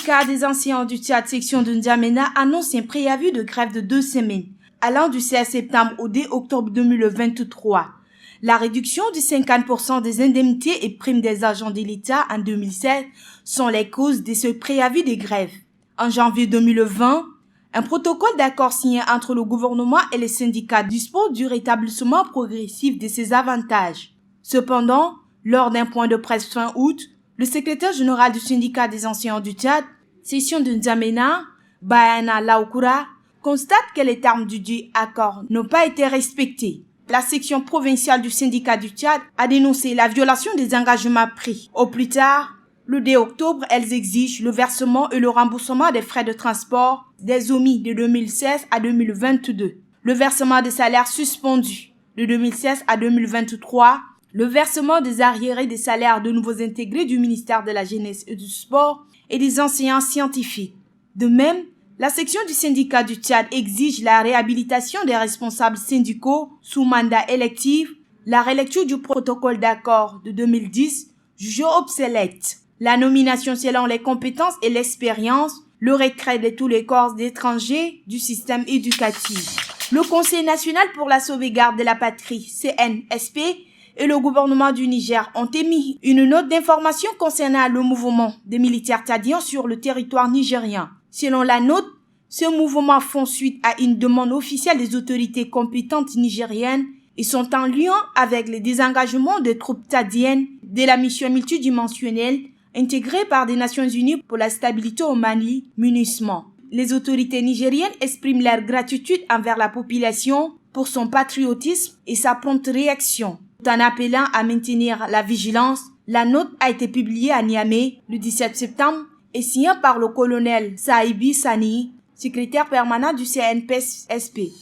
syndicat des enseignants du Tchad section de N'Djamena annonce un préavis de grève de 2 semaines, allant du 16 septembre au 2 octobre 2023. La réduction de 50% des indemnités et primes des agents de l'État en 2016 sont les causes de ce préavis de grève. En janvier 2020, un protocole d'accord signé entre le gouvernement et les syndicats dispose du rétablissement progressif de ces avantages. Cependant, lors d'un point de presse fin août, le secrétaire général du syndicat des enseignants du Tchad, section de N'Djamena, Bayana Laoukoura, constate que les termes du dit accord n'ont pas été respectés. La section provinciale du syndicat du Tchad a dénoncé la violation des engagements pris. Au plus tard, le 2 octobre, elles exigent le versement et le remboursement des frais de transport des OMI de 2016 à 2022, le versement des salaires suspendus de 2016 à 2023, le versement des arriérés des salaires de nouveaux intégrés du ministère de la Jeunesse et du Sport et des enseignants scientifiques. De même, la section du syndicat du Tchad exige la réhabilitation des responsables syndicaux sous mandat électif, la relecture du protocole d'accord de 2010, jugé obsolète, la nomination selon les compétences et l'expérience, le retrait de tous les corps d'étrangers du système éducatif. Le Conseil national pour la sauvegarde de la patrie, CNSP, et le gouvernement du Niger ont émis une note d'information concernant le mouvement des militaires tchadiens sur le territoire nigérien. Selon la note, ce mouvement font suite à une demande officielle des autorités compétentes nigériennes et sont en lien avec le désengagement des troupes tchadiennes de la mission multidimensionnelle intégrée par des Nations Unies pour la stabilité au Mali, MINUSMA. Les autorités nigériennes expriment leur gratitude envers la population pour son patriotisme et sa prompte réaction. Tout en appelant à maintenir la vigilance, la note a été publiée à Niamey le 17 septembre et signée par le colonel Saïbi Sani, secrétaire permanent du CNPSP.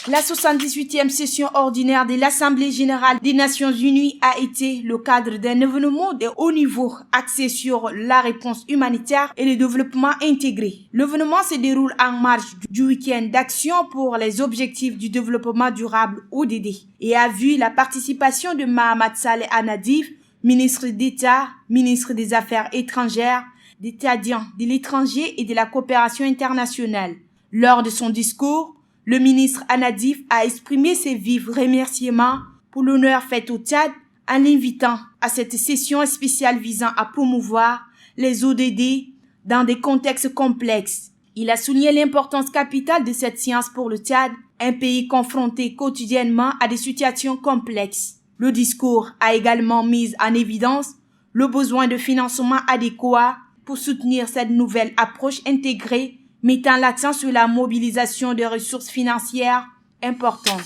La 78e session ordinaire de l'Assemblée générale des Nations unies a été le cadre d'un événement de haut niveau axé sur la réponse humanitaire et le développement intégré. L'événement se déroule en marge du week-end d'action pour les objectifs du développement durable ODD et a vu la participation de Mahamat Saleh Anadif, ministre d'État, ministre des Affaires étrangères, des Tchadiens de l'étranger et de la coopération internationale. Lors de son discours, le ministre Anadif a exprimé ses vifs remerciements pour l'honneur fait au Tchad en l'invitant à cette session spéciale visant à promouvoir les ODD dans des contextes complexes. Il a souligné l'importance capitale de cette science pour le Tchad, un pays confronté quotidiennement à des situations complexes. Le discours a également mis en évidence le besoin de financement adéquat pour soutenir cette nouvelle approche intégrée mettant l'accent sur la mobilisation de ressources financières importantes.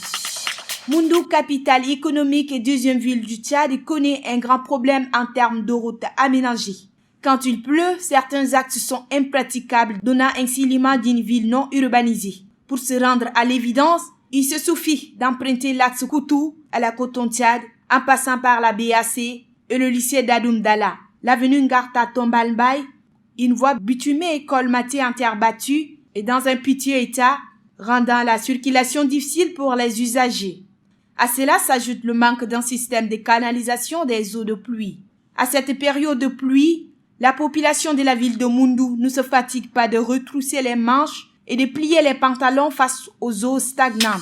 Moundou, capitale économique et deuxième ville du Tchad, connaît un grand problème en termes de routes aménagées. Quand il pleut, certains axes sont impraticables, donnant ainsi l'image d'une ville non urbanisée. Pour se rendre à l'évidence, il se suffit d'emprunter l'axe Koutou à la Coton-Tchad, en passant par la BAC et le lycée d'Adoumdala, l'avenue Ngarta Tombalbaye, une voie bitumée et colmatée en terre battue et dans un piteux état, rendant la circulation difficile pour les usagers. À cela s'ajoute le manque d'un système de canalisation des eaux de pluie. À cette période de pluie, la population de la ville de Moundou ne se fatigue pas de retrousser les manches et de plier les pantalons face aux eaux stagnantes.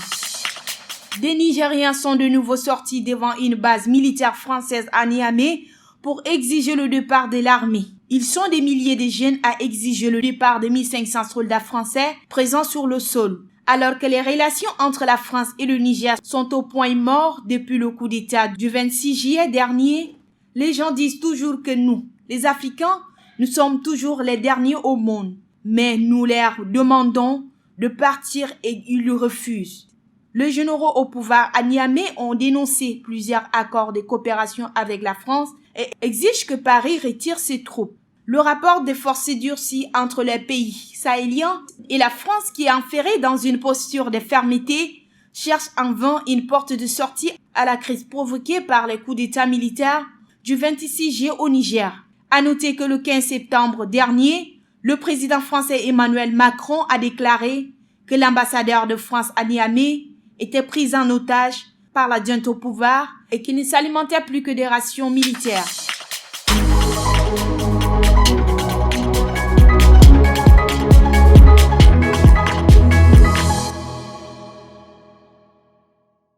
Des Nigériens sont de nouveau sortis devant une base militaire française à Niamey pour exiger le départ de l'armée. Ils sont des milliers de jeunes à exiger le départ de 1500 soldats français présents sur le sol. Alors que les relations entre la France et le Niger sont au point mort depuis le coup d'État du 26 juillet dernier, les gens disent toujours que nous, les Africains, nous sommes toujours les derniers au monde. Mais nous leur demandons de partir et ils le refusent. Les généraux au pouvoir à Niamey ont dénoncé plusieurs accords de coopération avec la France et exigent que Paris retire ses troupes. Le rapport des forces durcies entre les pays sahéliens et la France, qui est enferrée dans une posture de fermeté, cherche en vain une porte de sortie à la crise provoquée par les coups d'État militaires du 26 juillet au Niger. À noter que le 15 septembre dernier, le président français Emmanuel Macron a déclaré que l'ambassadeur de France à Niamey était pris en otage par la junte au pouvoir et qu'il ne s'alimentait plus que des rations militaires.